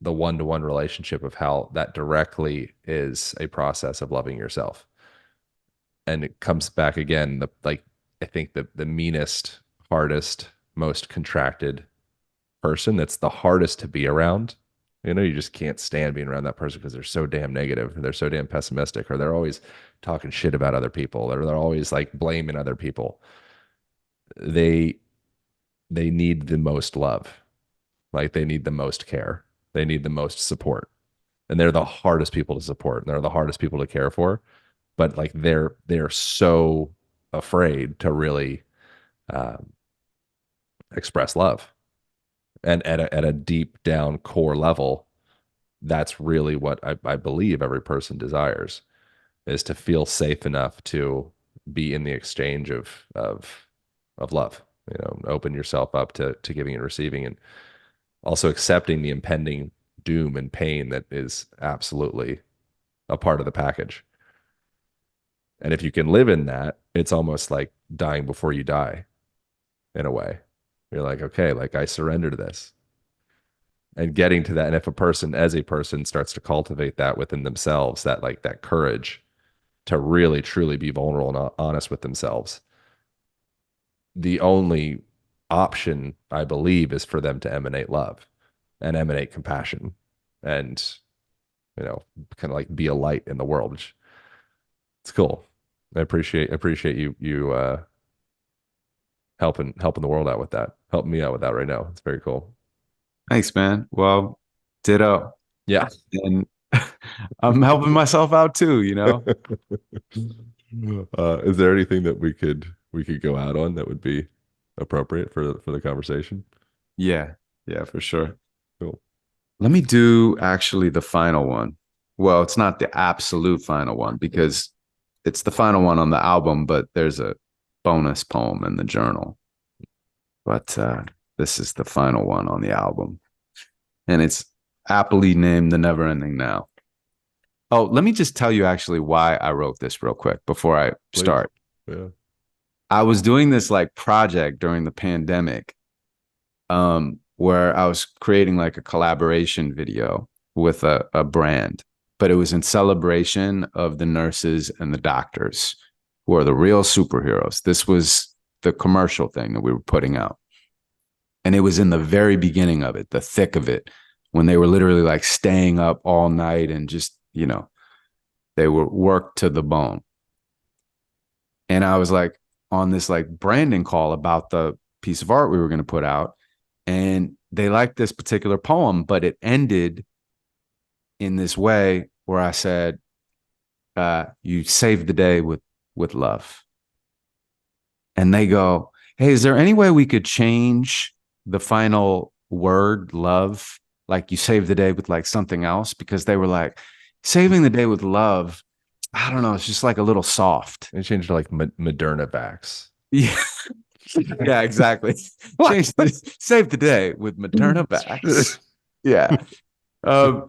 the one-to-one relationship of how that directly is a process of loving yourself. And it comes back again, like I think the meanest, hardest, most contracted person that's the hardest to be around. You just can't stand being around that person because they're so damn negative, or they're so damn pessimistic, or they're always talking shit about other people, or they're always like blaming other people. They they need the most love. Like they need the most care. They need the most support. And they're the hardest people to support. And they're the hardest people to care for. But like they're so afraid to really um, express love. And at a deep down core level, that's really what I believe every person desires, is to feel safe enough to be in the exchange of love. open yourself up to giving and receiving, and also accepting the impending doom and pain that is absolutely a part of the package. And if you can live in that, it's almost like dying before you die in a way. You're like, okay, like I surrender to this, and getting to that. And if a person, as a person, starts to cultivate that within themselves, that like that courage to really truly be vulnerable and honest with themselves, the only option, I believe, is for them to emanate love and emanate compassion, and kind of like be a light in the world, which it's cool. I appreciate you helping the world out with that, helping me out with that right now. It's very cool. Thanks, man. Well, ditto. Yeah. And I'm helping myself out too, you know? Is there anything that we could go out on that would be appropriate for the conversation? Yeah. Yeah, for sure. Cool. Let me do actually the final one. Well, it's not the absolute final one because it's the final one on the album, but there's a bonus poem in the journal. But this is the final one on the album. And it's aptly named The Never Ending Now. Oh, let me just tell you actually why I wrote this real quick before I Please. start. Yeah. I was doing this like project during the pandemic, where I was creating like a collaboration video with a brand, but it was in celebration of the nurses and the doctors who are the real superheroes. This was the commercial thing that we were putting out. And it was in the very beginning of it, the thick of it, when they were literally like staying up all night and just, they were worked to the bone. And I was like on this like branding call about the piece of art we were going to put out. And they liked this particular poem, but it ended in this way where I said, you saved the day with love. And they go, hey, is there any way we could change the final word, love? Like you saved the day with like something else? Because they were like, saving the day with love, I don't know, it's just like a little soft. And change to like Moderna vax. Yeah. Yeah, exactly. Save the day with Moderna backs. Yeah. Um,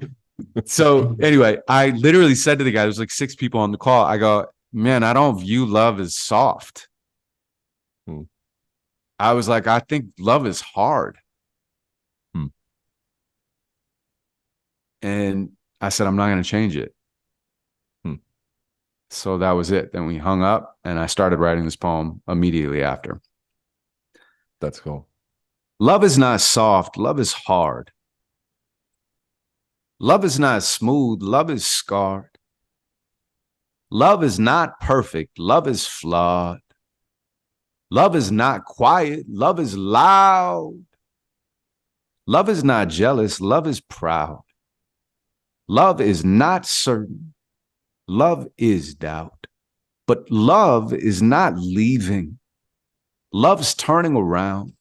so anyway, I literally said to the guy, there's like 6 people on the call. I go, man, I don't view love as soft. Hmm. I was like, I think love is hard. Hmm. And I said, I'm not going to change it. Hmm. So that was it. Then we hung up and I started writing this poem immediately after. That's cool. Love is not soft. Love is hard. Love is not smooth. Love is scarred. Love is not perfect. Love is flawed. Love is not quiet. Love is loud. Love is not jealous. Love is proud. Love is not certain. Love is doubt. But love is not leaving. Love's turning around.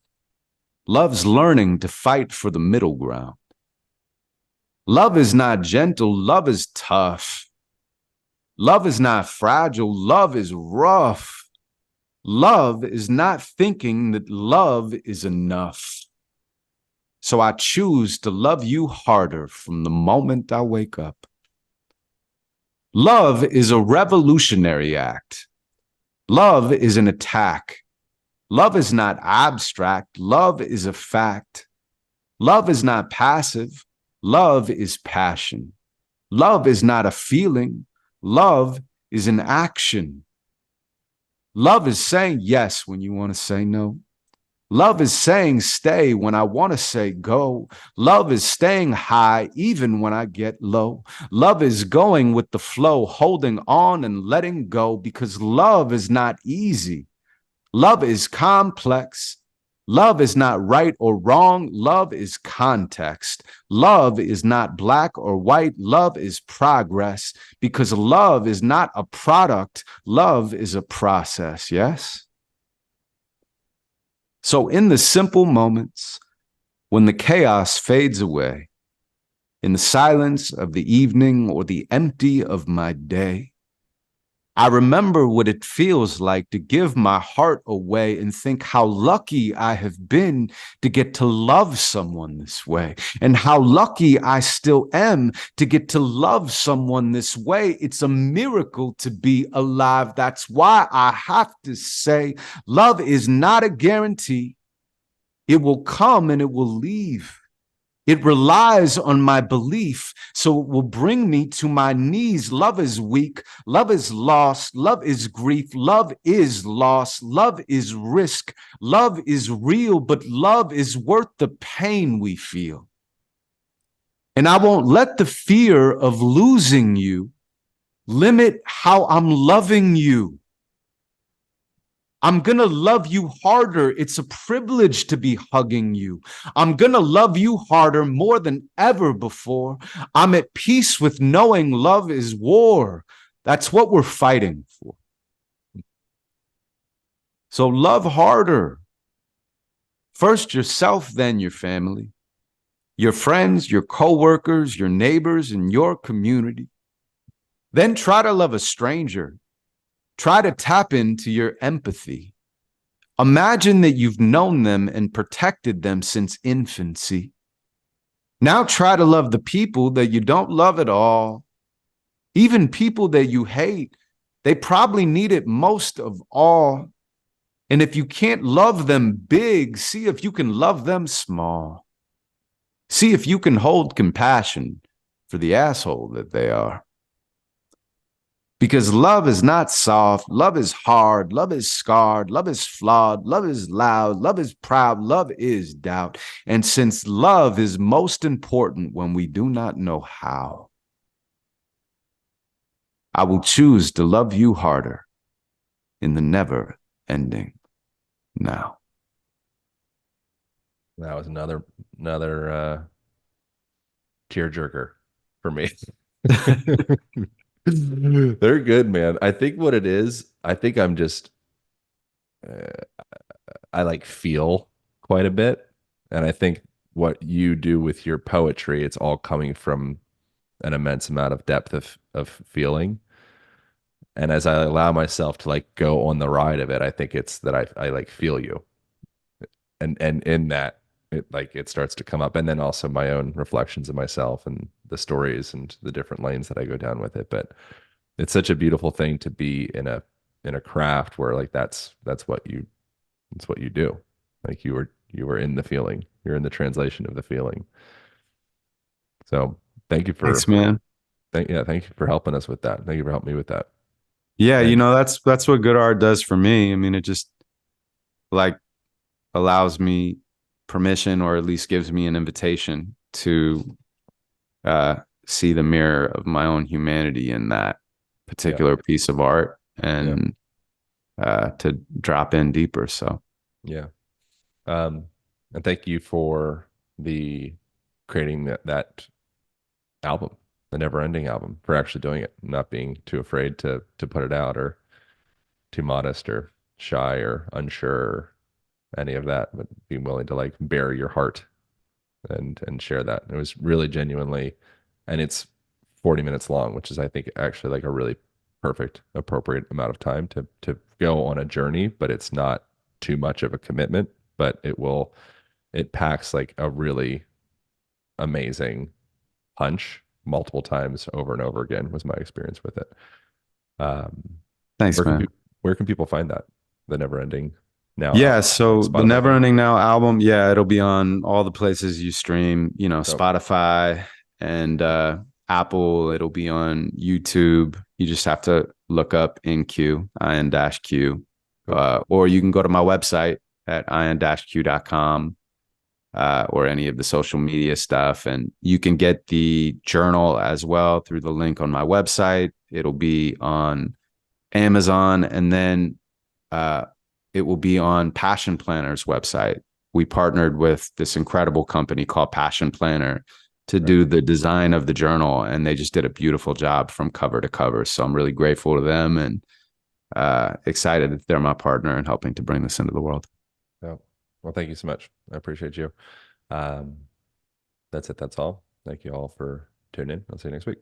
Love's learning to fight for the middle ground. Love is not gentle. Love is tough. Love is not fragile. Love is rough. Love is not thinking that love is enough. So I choose to love you harder from the moment I wake up. Love is a revolutionary act. Love is an attack. Love is not abstract. Love is a fact. Love is not passive. Love is passion. Love is not a feeling. Love is an action. Love is saying yes when you want to say no. Love is saying stay when I want to say go. Love is staying high even when I get low. Love is going with the flow, holding on and letting go, because love is not easy. Love is complex. Love is not right or wrong. Love is context. Love is not black or white. Love is progress, because love is not a product. Love is a process. Yes? So in the simple moments, when the chaos fades away, in the silence of the evening or the empty of my day, I remember what it feels like to give my heart away and think how lucky I have been to get to love someone this way, and how lucky I still am to get to love someone this way. It's a miracle to be alive. That's why I have to say, love is not a guarantee. It will come and it will leave. It relies on my belief, so it will bring me to my knees. Love is weak. Love is lost. Love is grief. Love is loss. Love is risk. Love is real, but love is worth the pain we feel. And I won't let the fear of losing you limit how I'm loving you. I'm going to love you harder. It's a privilege to be hugging you. I'm going to love you harder more than ever before. I'm at peace with knowing love is war. That's what we're fighting for. So love harder. First yourself, then your family, your friends, your coworkers, your neighbors, and your community. Then try to love a stranger. Try to tap into your empathy. Imagine that you've known them and protected them since infancy. Now try to love the people that you don't love at all. Even people that you hate, they probably need it most of all. And if you can't love them big, see if you can love them small. See if you can hold compassion for the asshole that they are. Because love is not soft, love is hard, love is scarred, love is flawed, love is loud, love is proud, love is doubt. And since love is most important when we do not know how, I will choose to love you harder in the never ending now. That was another tearjerker for me. They're good, man. I think what it is, I think I'm just uh, I like feel quite a bit, and I think what you do with your poetry, it's all coming from an immense amount of depth of feeling. And as I allow myself to like go on the ride of it, I think it's that I like feel you, and in that it starts to come up, and then also my own reflections of myself and the stories and the different lanes that I go down with it. But it's such a beautiful thing to be in a craft where like that's what you do. Like you were in the feeling, you're in the translation of the feeling. So thank you Thanks, for man. thank you for helping us with that. Thank you for helping me with that. Yeah, And that's what good art does for me. I mean, it just like allows me permission, or at least gives me an invitation to uh, see the mirror of my own humanity in that yeah, particular piece of art, yeah, and to drop in deeper. So yeah. Um, and thank you for the creating that album, the Never Ending album, for actually doing it, not being too afraid to put it out or too modest or shy or unsure or any of that, but being willing to like bare your heart and share that. It was really genuinely, and it's 40 minutes long, which is I think actually like a really perfect, appropriate amount of time to go on a journey, but it's not too much of a commitment, but it packs like a really amazing punch multiple times over and over again was my experience with it. Um, thanks, where can man. people where can people find that? The Never Ending Now Yeah, album on so the Spotify. Never Ending Now album, yeah, it'll be on all the places you stream, Dope. Spotify and Apple. It'll be on YouTube. You just have to look up INQ, IN-Q, Cool. or you can go to my website at in-q.com, or any of the social media stuff. And you can get the journal as well through the link on my website. It'll be on Amazon, and then uh, it will be on Passion Planner's website. We partnered with this incredible company called Passion Planner to Right. do the design of the journal, and they just did a beautiful job from cover to cover. So I'm really grateful to them, and excited that they're my partner in helping to bring this into the world. Yeah. Well, thank you so much. I appreciate you. Um, that's it. That's all. Thank you all for tuning in. I'll see you next week.